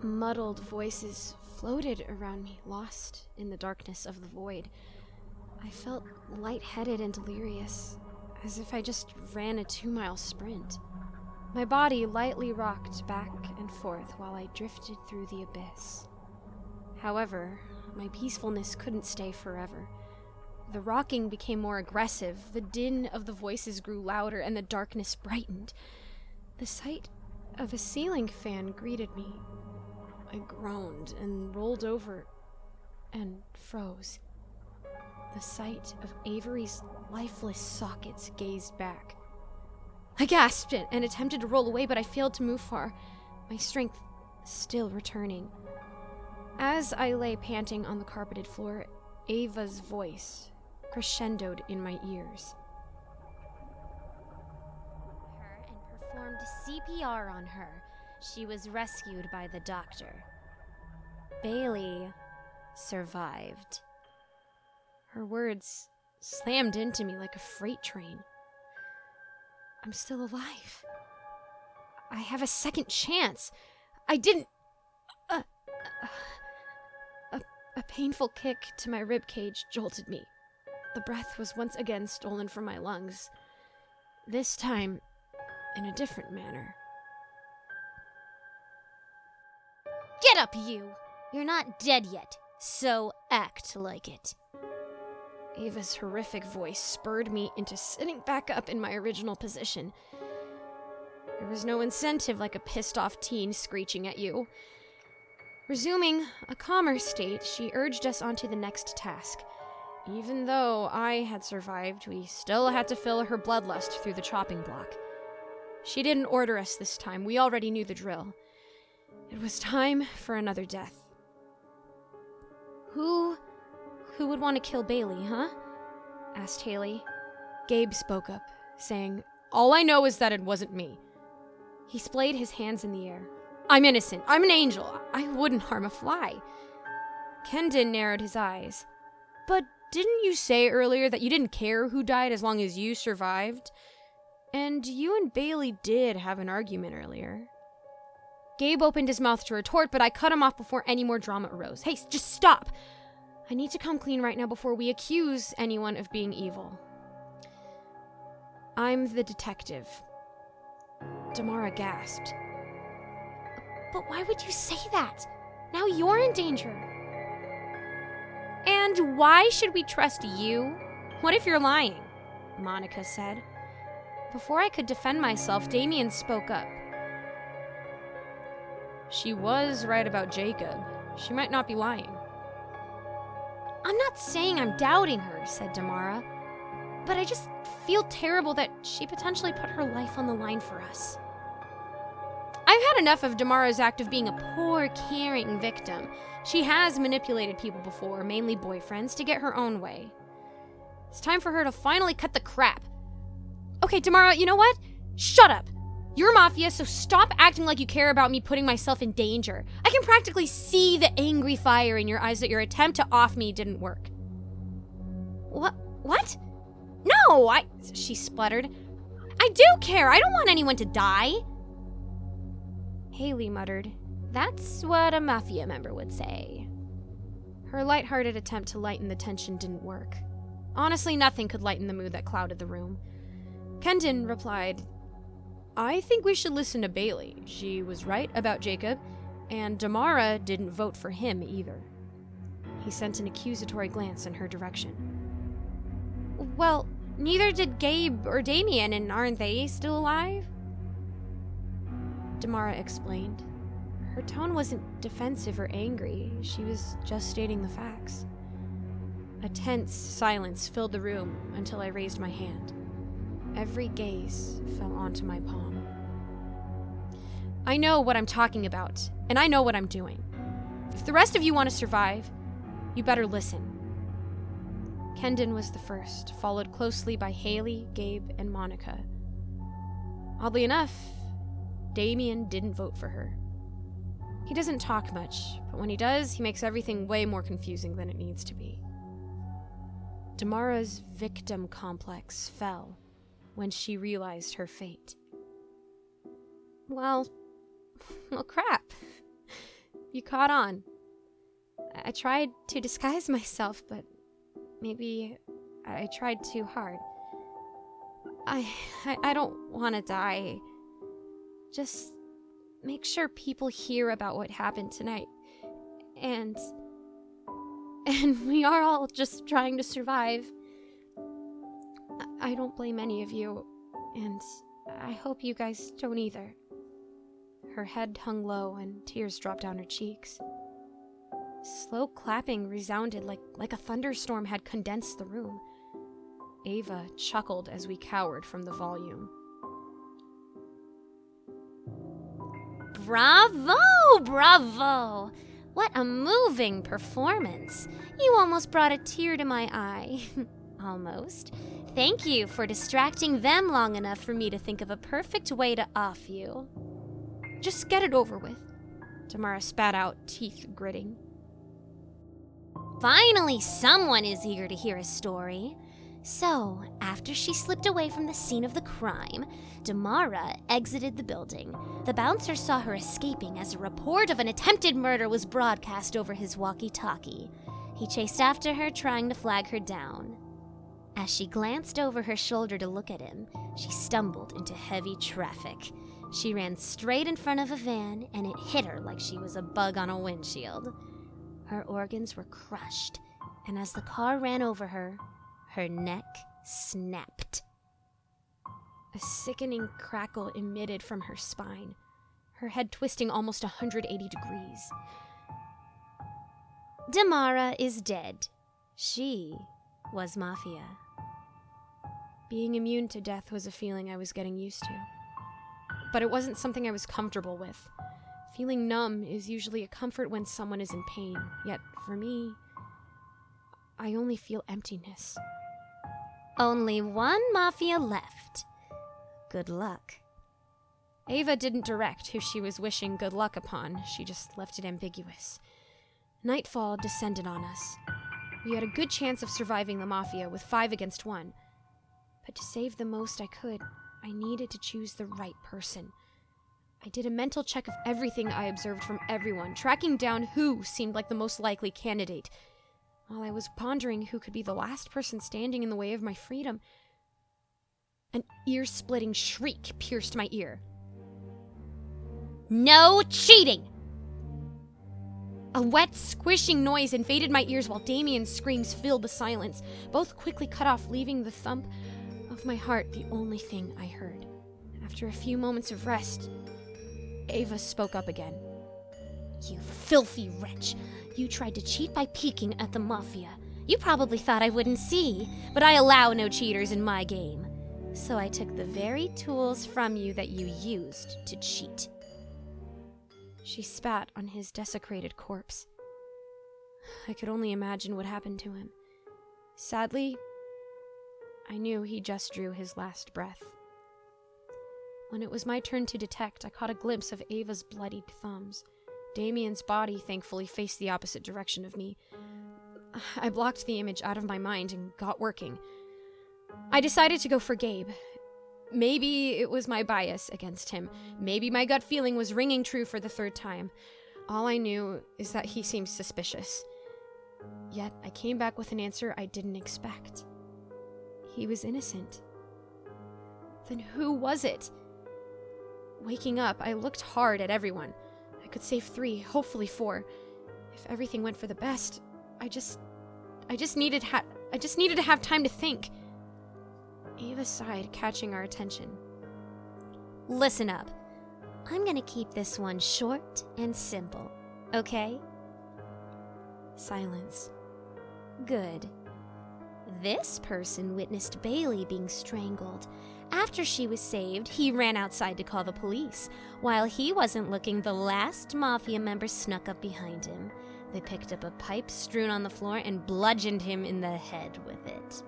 Muddled voices floated around me, lost in the darkness of the void. I felt lightheaded and delirious, as if I just ran a 2-mile sprint. My body lightly rocked back and forth while I drifted through the abyss. However, my peacefulness couldn't stay forever. The rocking became more aggressive, the din of the voices grew louder, and the darkness brightened. The sight of a ceiling fan greeted me. I groaned and rolled over and froze. The sight of Avery's lifeless sockets gazed back. I gasped and attempted to roll away, but I failed to move far, my strength still returning. As I lay panting on the carpeted floor, Ava's voice crescendoed in my ears. Her and performed CPR on her. She was rescued by the doctor. Bailey survived. Her words slammed into me like a freight train. I'm still alive. I have a second chance. I didn't... A painful kick to my ribcage jolted me. The breath was once again stolen from my lungs, this time in a different manner. Get up, you! You're not dead yet, so act like it. Ava's horrific voice spurred me into sitting back up in my original position. There was no incentive like a pissed-off teen screeching at you. Resuming a calmer state, she urged us onto the next task. Even though I had survived, we still had to fill her bloodlust through the chopping block. She didn't order us this time. We already knew the drill. It was time for another death. Who would want to kill Bailey, huh? Asked Haley. Gabe spoke up, saying, "All I know is that it wasn't me." He splayed his hands in the air. "I'm innocent. I'm an angel. I wouldn't harm a fly." Kendon narrowed his eyes. "But didn't you say earlier that you didn't care who died as long as you survived? And you and Bailey did have an argument earlier." Gabe opened his mouth to retort, but I cut him off before any more drama arose. "Hey, just stop! I need to come clean right now before we accuse anyone of being evil. I'm the detective." Damara gasped. "But why would you say that? Now you're in danger." "And why should we trust you? What if you're lying?" Monica said. Before I could defend myself, Damien spoke up. "She was right about Jacob. She might not be lying." "I'm not saying I'm doubting her," said Damara, "but I just feel terrible that she potentially put her life on the line for us." I've had enough of Damara's act of being a poor, caring victim. She has manipulated people before, mainly boyfriends, to get her own way. It's time for her to finally cut the crap. Okay, Damara, you know what? Shut up! You're Mafia, so stop acting like you care about me putting myself in danger. I can practically see the angry fire in your eyes that your attempt to off me didn't work. What? No, she spluttered. "I do care. I don't want anyone to die." Haley muttered, "That's what a Mafia member would say." Her lighthearted attempt to lighten the tension didn't work. Honestly, nothing could lighten the mood that clouded the room. Kendon replied, "I think we should listen to Bailey. She was right about Jacob, and Damara didn't vote for him either." He sent an accusatory glance in her direction. "Well, neither did Gabe or Damien, and aren't they still alive?" Damara explained. Her tone wasn't defensive or angry. She was just stating the facts. A tense silence filled the room until I raised my hand. Every gaze fell onto my palm. "I know what I'm talking about, and I know what I'm doing. If the rest of you want to survive, you better listen." Kendon was the first, followed closely by Haley, Gabe, and Monica. Oddly enough, Damien didn't vote for her. He doesn't talk much, but when he does, he makes everything way more confusing than it needs to be. Damara's victim complex fell when she realized her fate. Well, crap. you caught on. I tried to disguise myself, but maybe I tried too hard. I don't want to die. Just make sure people hear about what happened tonight. And we are all just trying to survive. I don't blame any of you, and I hope you guys don't either. Her head hung low and tears dropped down her cheeks. Slow clapping resounded like a thunderstorm had condensed the room. Ava chuckled as we cowered from the volume. Bravo! Bravo! What a moving performance. You almost brought a tear to my eye. Almost. Thank you for distracting them long enough for me to think of a perfect way to off you. Just get it over with, Damara spat out, teeth gritting. Finally, someone is eager to hear a story. So, after she slipped away from the scene of the crime, Damara exited the building. The bouncer saw her escaping as a report of an attempted murder was broadcast over his walkie-talkie. He chased after her, trying to flag her down. As she glanced over her shoulder to look at him, she stumbled into heavy traffic. She ran straight in front of a van, and it hit her like she was a bug on a windshield. Her organs were crushed, and as the car ran over her, her neck snapped. A sickening crackle emitted from her spine, her head twisting almost 180 degrees. Damara is dead. She was Mafia. Being immune to death was a feeling I was getting used to. But it wasn't something I was comfortable with. Feeling numb is usually a comfort when someone is in pain, yet for me, I only feel emptiness. Only one Mafia left. Good luck. Ava didn't direct who she was wishing good luck upon, she just left it ambiguous. Nightfall descended on us. We had a good chance of surviving the Mafia with 5 against 1. But to save the most I could, I needed to choose the right person. I did a mental check of everything I observed from everyone, tracking down who seemed like the most likely candidate. While I was pondering who could be the last person standing in the way of my freedom, an ear-splitting shriek pierced my ear. No cheating! A wet, squishing noise invaded my ears while Damien's screams filled the silence, both quickly cut off, leaving the thump of my heart the only thing I heard. After a few moments of rest, Ava spoke up again. You filthy wretch. You tried to cheat by peeking at the Mafia. You probably thought I wouldn't see, but I allow no cheaters in my game. So I took the very tools from you that you used to cheat. She spat on his desecrated corpse. I could only imagine what happened to him. Sadly, I knew he just drew his last breath. When it was my turn to detect, I caught a glimpse of Ava's bloodied thumbs. Damien's body, thankfully, faced the opposite direction of me. I blocked the image out of my mind and got working. I decided to go for Gabe. Maybe it was my bias against him. Maybe my gut feeling was ringing true for the 3rd time. All I knew is that he seemed suspicious. Yet I came back with an answer I didn't expect. He was innocent. Then who was it? Waking up, I looked hard at everyone. I could save 3, hopefully 4. If everything went for the best, I just needed to have time to think. Ava sighed, catching our attention. Listen up. I'm gonna keep this one short and simple, okay? Silence. Good. This person witnessed Bailey being strangled. After she was saved, he ran outside to call the police. While he wasn't looking, the last Mafia member snuck up behind him. They picked up a pipe strewn on the floor and bludgeoned him in the head with it.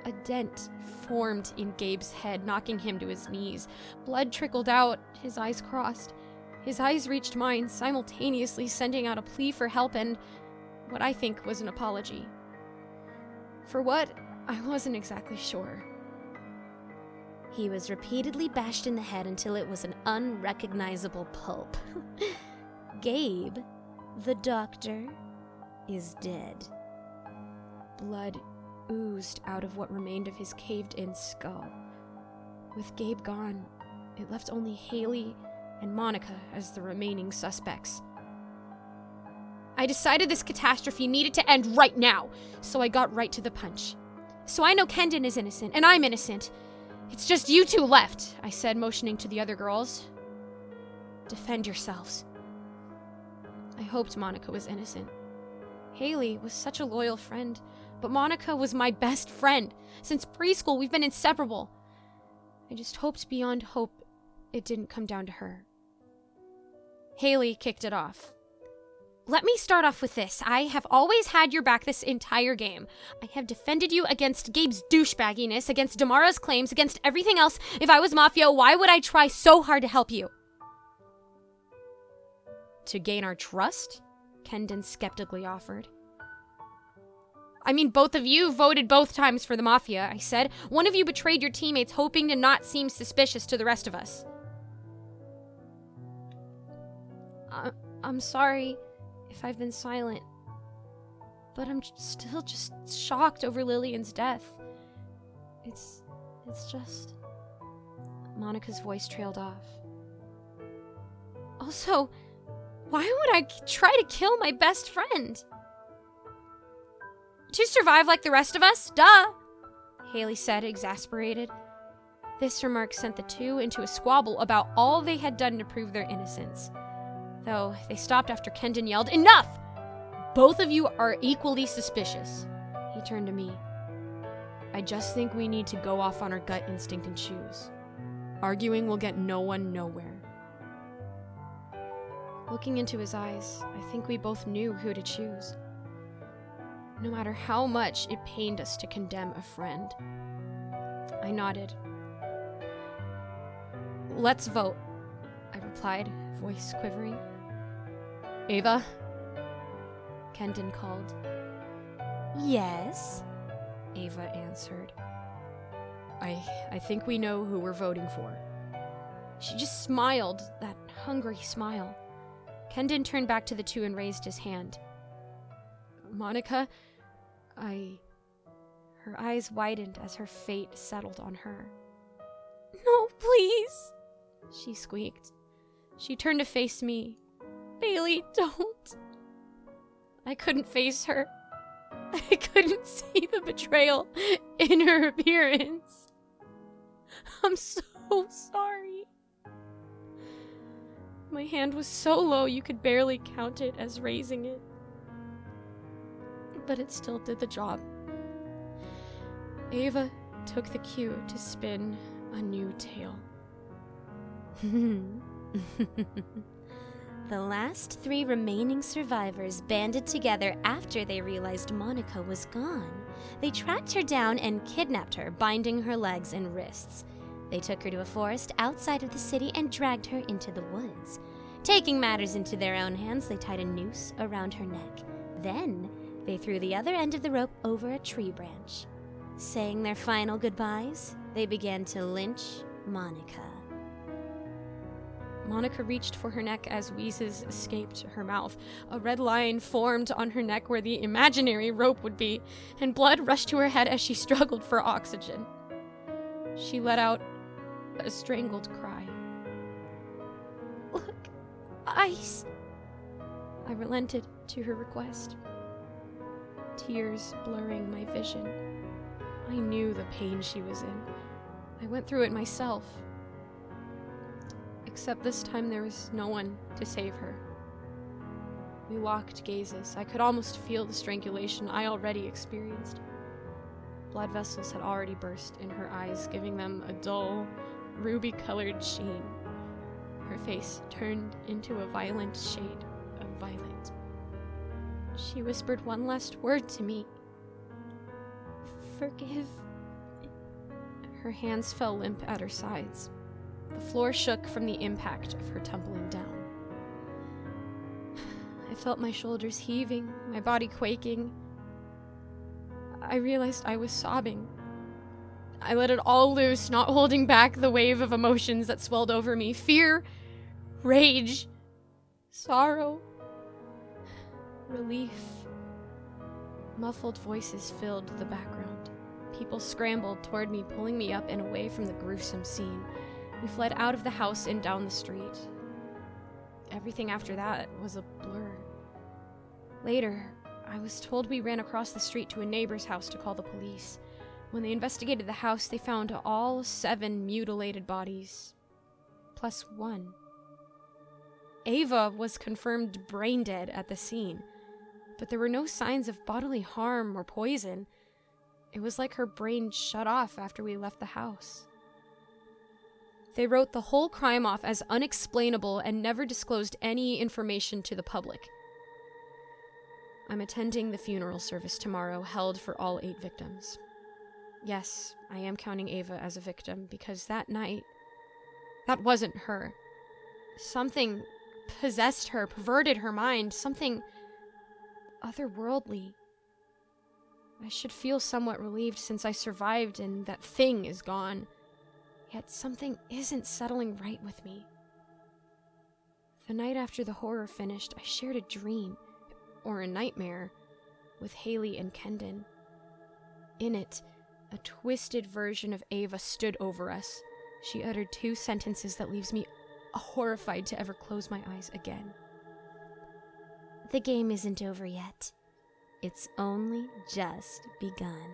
A dent formed in Gabe's head, knocking him to his knees. Blood trickled out, his eyes crossed. His eyes reached mine, simultaneously sending out a plea for help and what I think was an apology. For what, I wasn't exactly sure. He was repeatedly bashed in the head until it was an unrecognizable pulp. Gabe, the doctor, is dead. Blood oozed out of what remained of his caved-in skull. With Gabe gone, it left only Haley and Monica as the remaining suspects. I decided this catastrophe needed to end right now, so I got right to the punch. So I know Kendon is innocent, and I'm innocent. It's just you two left, I said, motioning to the other girls. Defend yourselves. I hoped Monica was innocent. Haley was such a loyal friend, but Monica was my best friend. Since preschool, we've been inseparable. I just hoped beyond hope it didn't come down to her. Haley kicked it off. Let me start off with this. I have always had your back this entire game. I have defended you against Gabe's douchebagginess, against Damara's claims, against everything else. If I was Mafia, why would I try so hard to help you? To gain our trust? Kendon skeptically offered. I mean, both of you voted both times for the Mafia, I said. One of you betrayed your teammates, hoping to not seem suspicious to the rest of us. I'm sorry if I've been silent, but I'm still just shocked over Lillian's death. It's just... Monica's voice trailed off. Also, why would I try to kill my best friend? To survive like the rest of us? Duh! Haley said, exasperated. This remark sent the two into a squabble about all they had done to prove their innocence. Though they stopped after Kendon yelled, "Enough! Both of you are equally suspicious." He turned to me. I just think we need to go off on our gut instinct and choose. Arguing will get no one nowhere. Looking into his eyes, I think we both knew who to choose. No matter how much it pained us to condemn a friend. I nodded. Let's vote, I replied, voice quivering. Ava? Kendon called. Yes? Ava answered. I think we know who we're voting for. She just smiled, that hungry smile. Kendon turned back to the two and raised his hand. Monica, Her eyes widened as her fate settled on her. No, please, she squeaked. She turned to face me. Bailey, don't. I couldn't face her. I couldn't see the betrayal in her appearance. I'm so sorry. My hand was so low you could barely count it as raising it. But it still did the job. Ava took the cue to spin a new tale. The last 3 remaining survivors banded together after they realized Monica was gone. They tracked her down and kidnapped her, binding her legs and wrists. They took her to a forest outside of the city and dragged her into the woods. Taking matters into their own hands, they tied a noose around her neck. Then, they threw the other end of the rope over a tree branch. Saying their final goodbyes, they began to lynch Monica. Monica reached for her neck as wheezes escaped her mouth. A red line formed on her neck where the imaginary rope would be, and blood rushed to her head as she struggled for oxygen. She let out a strangled cry. Look, ice! I relented to her request, tears blurring my vision. I knew the pain she was in. I went through it myself. Except this time there was no one to save her. We locked gazes. I could almost feel the strangulation I already experienced. Blood vessels had already burst in her eyes, giving them a dull, ruby-colored sheen. Her face turned into a violent shade of violet. She whispered one last word to me. Forgive. Her hands fell limp at her sides. The floor shook from the impact of her tumbling down. I felt my shoulders heaving, my body quaking. I realized I was sobbing. I let it all loose, not holding back the wave of emotions that swelled over me. Fear, rage, sorrow, relief. Muffled voices filled the background. People scrambled toward me, pulling me up and away from the gruesome scene. We fled out of the house and down the street. Everything after that was a blur. Later, I was told we ran across the street to a neighbor's house to call the police. When they investigated the house, they found all 7 mutilated bodies, plus 1. Ava was confirmed brain dead at the scene, but there were no signs of bodily harm or poison. It was like her brain shut off after we left the house. They wrote the whole crime off as unexplainable and never disclosed any information to the public. I'm attending the funeral service tomorrow, held for all 8 victims. Yes, I am counting Ava as a victim, because that night, that wasn't her. Something possessed her, perverted her mind, something otherworldly. I should feel somewhat relieved since I survived and that thing is gone. Yet something isn't settling right with me. The night after the horror finished, I shared a dream, or a nightmare, with Haley and Kendon. In it, a twisted version of Ava stood over us. She uttered 2 sentences that leaves me horrified to ever close my eyes again. The game isn't over yet. It's only just begun.